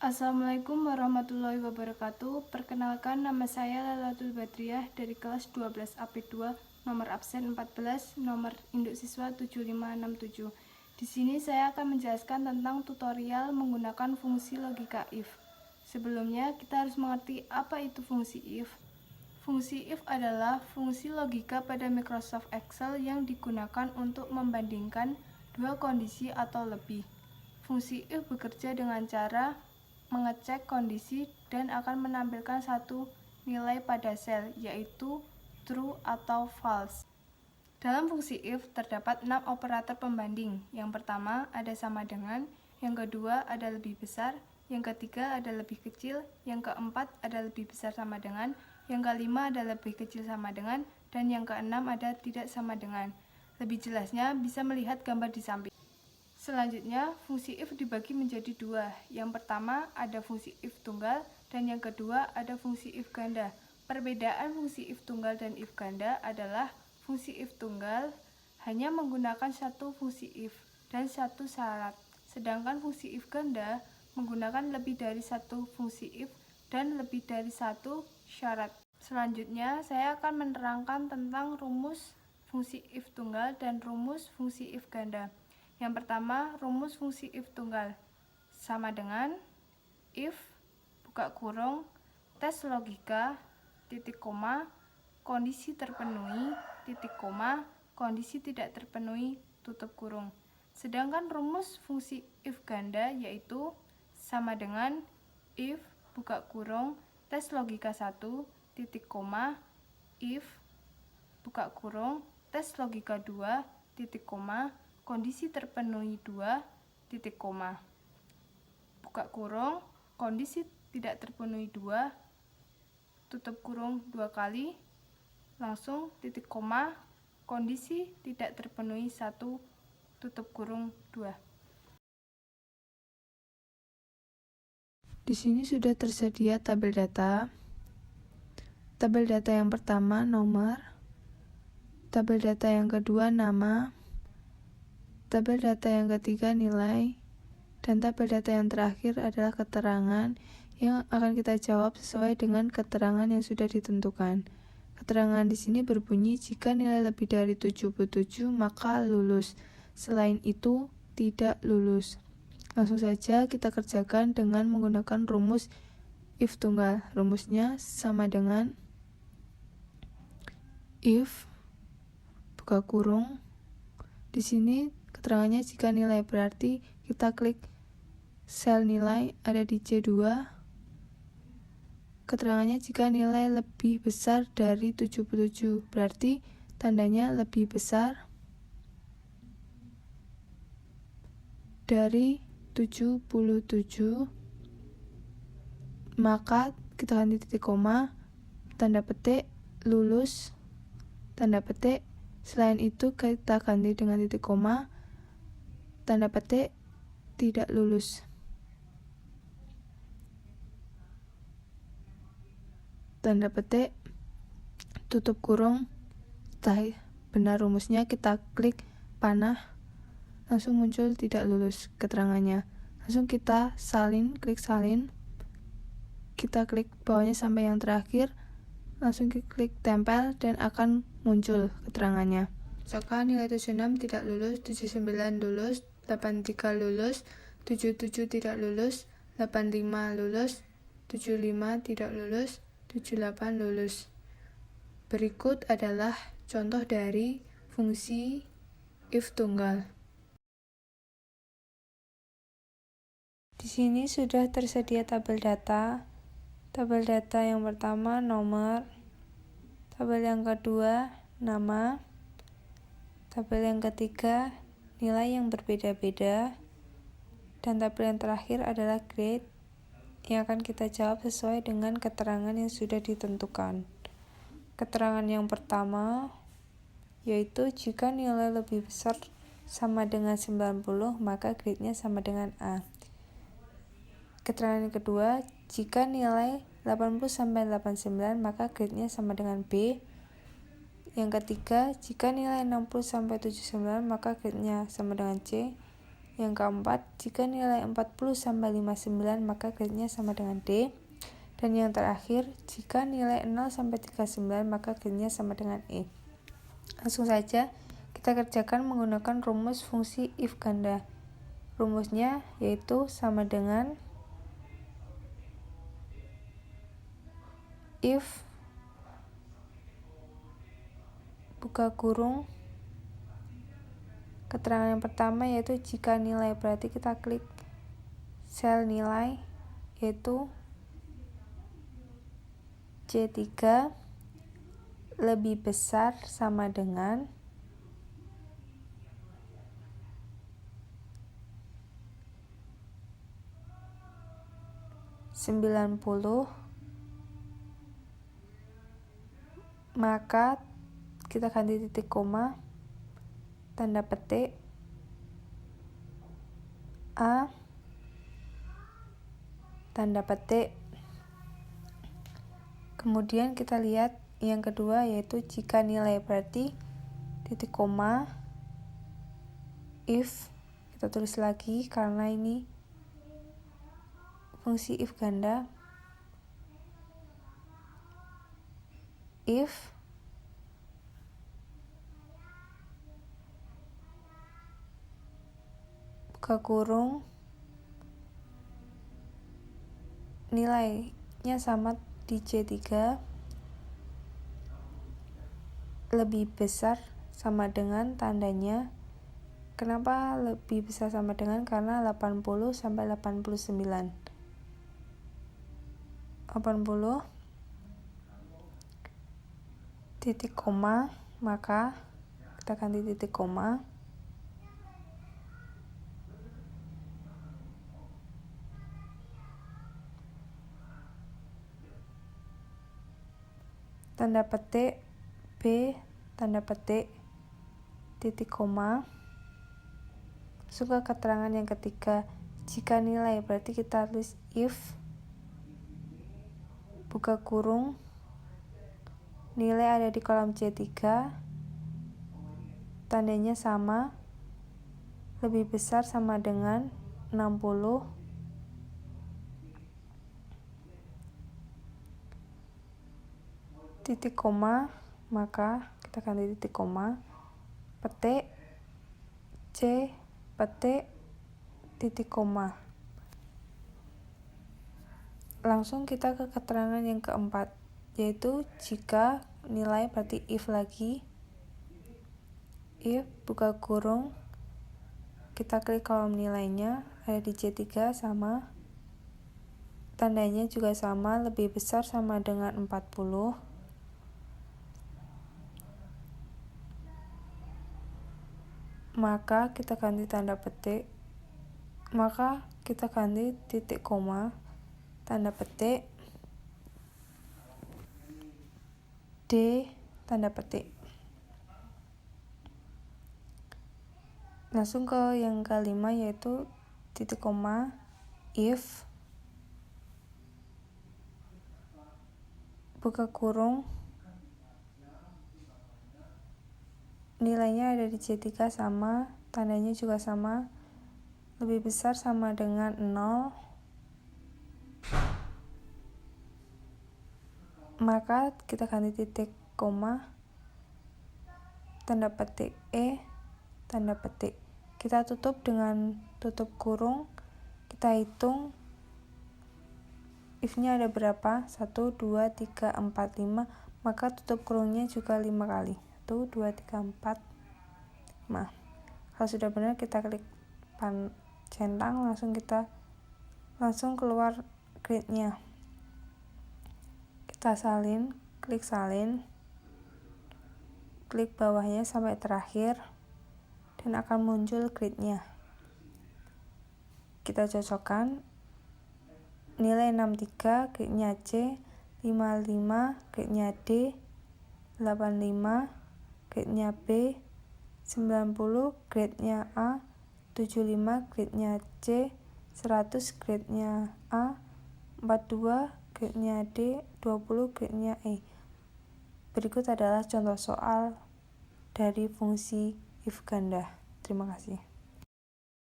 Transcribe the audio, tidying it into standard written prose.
Assalamualaikum warahmatullahi wabarakatuh. Perkenalkan, nama saya Lailatul Badriah dari kelas 12 AP2, nomor absen 14, nomor induk siswa 7567. Di sini saya akan menjelaskan tentang tutorial menggunakan fungsi logika if. Sebelumnya, kita harus mengerti apa itu fungsi if. Fungsi if adalah fungsi logika pada Microsoft Excel yang digunakan untuk membandingkan dua kondisi atau lebih. Fungsi if bekerja dengan cara mengecek kondisi dan akan menampilkan satu nilai pada sel, yaitu true atau false. Dalam fungsi if terdapat 6 operator pembanding. Yang pertama ada sama dengan, yang kedua ada lebih besar, yang ketiga ada lebih kecil, yang keempat ada lebih besar sama dengan, yang kelima ada lebih kecil sama dengan, dan yang keenam ada tidak sama dengan. Lebih jelasnya bisa melihat gambar di samping. Selanjutnya, fungsi if dibagi menjadi dua. Yang pertama ada fungsi if tunggal dan yang kedua ada fungsi if ganda. Perbedaan fungsi if tunggal dan if ganda adalah fungsi if tunggal hanya menggunakan satu fungsi if dan satu syarat. Sedangkan fungsi if ganda menggunakan lebih dari satu fungsi if dan lebih dari satu syarat. Selanjutnya, saya akan menerangkan tentang rumus fungsi if tunggal dan rumus fungsi if ganda. Yang pertama, rumus fungsi if tunggal sama dengan if buka kurung tes logika titik koma kondisi terpenuhi titik koma kondisi tidak terpenuhi tutup kurung. Sedangkan rumus fungsi if ganda yaitu sama dengan if buka kurung tes logika 1 titik koma if buka kurung tes logika 2 titik koma kondisi terpenuhi 2 titik koma buka kurung kondisi tidak terpenuhi 2 tutup kurung 2 kali langsung titik koma kondisi tidak terpenuhi 1 tutup kurung 2. Di sini sudah tersedia tabel data. Tabel data yang pertama nomor, tabel data yang kedua nama, tabel data yang ketiga nilai, dan tabel data yang terakhir adalah keterangan yang akan kita jawab sesuai dengan keterangan yang sudah ditentukan. Keterangan di sini berbunyi jika nilai lebih dari 77 maka lulus, selain itu tidak lulus. Langsung saja kita kerjakan dengan menggunakan rumus if tunggal. Rumusnya sama dengan if buka kurung, di sini keterangannya jika nilai, berarti kita klik sel nilai ada di C2. Keterangannya jika nilai lebih besar dari 77, berarti tandanya lebih besar dari 77, maka kita ganti titik koma, tanda petik, lulus, tanda petik. Selain itu kita ganti dengan titik koma, tanda petik, tidak lulus. Tanda petik, tutup kurung. Setelah benar rumusnya kita klik panah, langsung muncul tidak lulus keterangannya. Langsung kita salin, klik salin. Kita klik bawahnya sampai yang terakhir, langsung klik tempel dan akan muncul keterangannya. Misalkan nilai 76 tidak lulus, 79 lulus, 83 lulus, 77 tidak lulus, 85 lulus, 75 tidak lulus, 78 lulus. Berikut adalah contoh dari fungsi if tunggal. Di sini sudah tersedia tabel data. Tabel data yang pertama nomor, tabel yang kedua nama, tabel yang ketiga nilai yang berbeda-beda, dan tabel yang terakhir adalah grade yang akan kita jawab sesuai dengan keterangan yang sudah ditentukan. Keterangan yang pertama yaitu jika nilai lebih besar sama dengan 90 maka grade-nya sama dengan A. Keterangan yang kedua, jika nilai 80-89 maka grade-nya sama dengan B. Yang ketiga, jika nilai 60-79 maka grade-nya sama dengan C. Yang keempat, jika nilai 40-59 maka grade-nya sama dengan D. Dan yang terakhir, jika nilai 0-39 maka grade-nya sama dengan E. Langsung saja kita kerjakan menggunakan rumus fungsi if ganda. Rumusnya yaitu sama dengan if buka kurung keterangan yang pertama yaitu jika nilai, berarti kita klik sel nilai yaitu C3 lebih besar sama dengan 90, maka kita ganti titik koma, tanda petik A, tanda petik. Kemudian kita lihat yang kedua yaitu jika nilai, berarti titik koma, if, kita tulis lagi karena ini fungsi if ganda. If buka kurung nilainya sama di C3 lebih besar sama dengan tandanya. Kenapa lebih besar sama dengan? Karena 80 sampai 89. 80 titik koma, maka kita ganti titik koma. Tanda petik B, tanda petik titik koma. Masuk ke keterangan yang ketiga, jika nilai, berarti kita tulis if buka kurung nilai ada di kolom C3, tandanya sama, lebih besar sama dengan 60, titik koma, maka kita ganti titik koma, petik C, petik titik koma. Langsung kita ke keterangan yang keempat, yaitu jika nilai, berarti if lagi, if buka kurung, kita klik kolom nilainya ada di C3 sama, tandanya juga sama, lebih besar sama dengan 40, maka kita ganti tanda petik, maka kita ganti titik koma, tanda petik D, tanda petik. Langsung ke yang kelima yaitu titik koma, if buka kurung nilainya ada di C3 sama, tandanya juga sama, lebih besar sama dengan 0, maka kita ganti titik koma, tanda petik E, tanda petik. Kita tutup dengan tutup kurung, kita hitung if-nya ada berapa, 1, 2, 3, 4, 5, maka tutup kurungnya juga 5 kali, 1, 2, 3, 4, 5. Kalau sudah benar kita klik centang, langsung keluar grid-nya. Kita salin, klik salin, klik bawahnya sampai terakhir, dan akan muncul grid-nya. Kita cocokkan nilai 63 grid-nya C, 55 grid-nya D, 85 grid-nya B, 90 grid-nya A, 75 grid-nya C, 100 grid-nya A, 42 grid-nya D, 20 grid-nya E. Berikut adalah contoh soal dari fungsi if ganda. Terima kasih.